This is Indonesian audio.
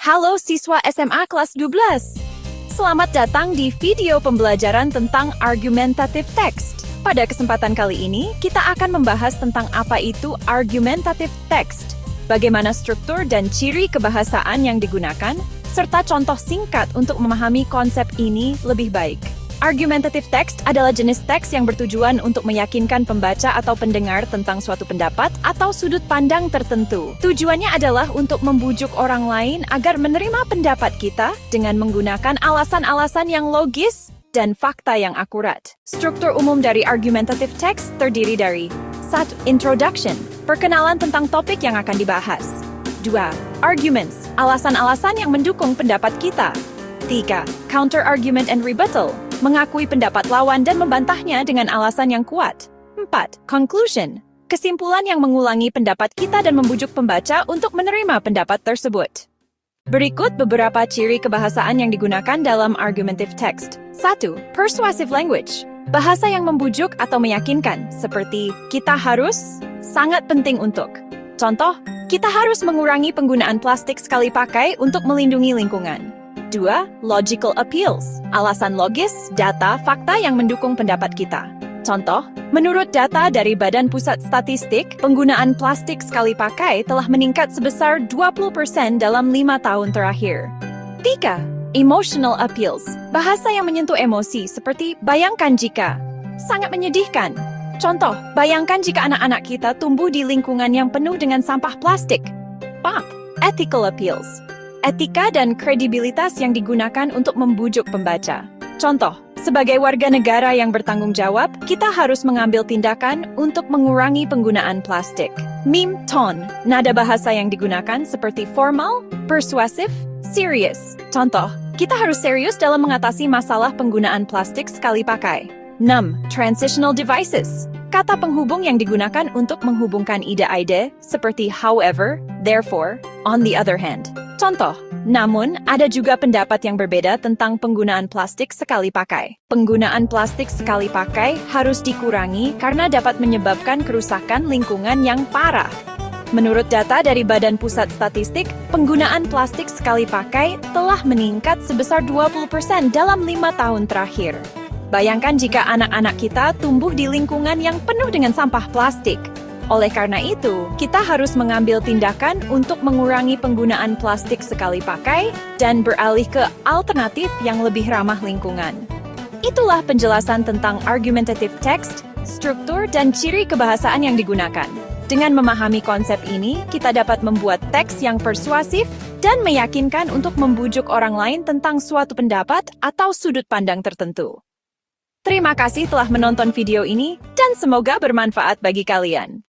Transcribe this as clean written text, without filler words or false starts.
Halo siswa SMA kelas 12. Selamat datang di video pembelajaran tentang argumentative text. Pada kesempatan kali ini, kita akan membahas tentang apa itu argumentative text, bagaimana struktur dan ciri kebahasaan yang digunakan, serta contoh singkat untuk memahami konsep ini lebih baik. Argumentative text adalah jenis teks yang bertujuan untuk meyakinkan pembaca atau pendengar tentang suatu pendapat atau sudut pandang tertentu. Tujuannya adalah untuk membujuk orang lain agar menerima pendapat kita dengan menggunakan alasan-alasan yang logis dan fakta yang akurat. Struktur umum dari argumentative text terdiri dari 1. Introduction, perkenalan tentang topik yang akan dibahas. 2. Arguments, alasan-alasan yang mendukung pendapat kita. 3. Counter argument and rebuttal, mengakui pendapat lawan dan membantahnya dengan alasan yang kuat. 4. Conclusion, kesimpulan yang mengulangi pendapat kita dan membujuk pembaca untuk menerima pendapat tersebut. Berikut beberapa ciri kebahasaan yang digunakan dalam argumentative text. 1. Persuasive language, bahasa yang membujuk atau meyakinkan, seperti kita harus, sangat penting untuk. Contoh, kita harus mengurangi penggunaan plastik sekali pakai untuk melindungi lingkungan. 2. Logical appeals, alasan logis, data, fakta yang mendukung pendapat kita. Contoh, menurut data dari Badan Pusat Statistik, penggunaan plastik sekali pakai telah meningkat sebesar 20% dalam 5 tahun terakhir. 3. Emotional appeals, bahasa yang menyentuh emosi seperti bayangkan jika, sangat menyedihkan. Contoh, bayangkan jika anak-anak kita tumbuh di lingkungan yang penuh dengan sampah plastik. 4. Ethical appeals, etika dan kredibilitas yang digunakan untuk membujuk pembaca. Contoh, sebagai warga negara yang bertanggung jawab, kita harus mengambil tindakan untuk mengurangi penggunaan plastik. Meme tone, nada bahasa yang digunakan seperti formal, persuasif, serious. Contoh, kita harus serius dalam mengatasi masalah penggunaan plastik sekali pakai. 6. Transitional devices, kata penghubung yang digunakan untuk menghubungkan ide-ide seperti however, therefore, on the other hand. Contoh, namun ada juga pendapat yang berbeda tentang penggunaan plastik sekali pakai. Penggunaan plastik sekali pakai harus dikurangi karena dapat menyebabkan kerusakan lingkungan yang parah. Menurut data dari Badan Pusat Statistik, penggunaan plastik sekali pakai telah meningkat sebesar 20% dalam 5 tahun terakhir. Bayangkan jika anak-anak kita tumbuh di lingkungan yang penuh dengan sampah plastik. Oleh karena itu, kita harus mengambil tindakan untuk mengurangi penggunaan plastik sekali pakai dan beralih ke alternatif yang lebih ramah lingkungan. Itulah penjelasan tentang argumentative text, struktur, dan ciri kebahasaan yang digunakan. Dengan memahami konsep ini, kita dapat membuat teks yang persuasif dan meyakinkan untuk membujuk orang lain tentang suatu pendapat atau sudut pandang tertentu. Terima kasih telah menonton video ini, dan semoga bermanfaat bagi kalian.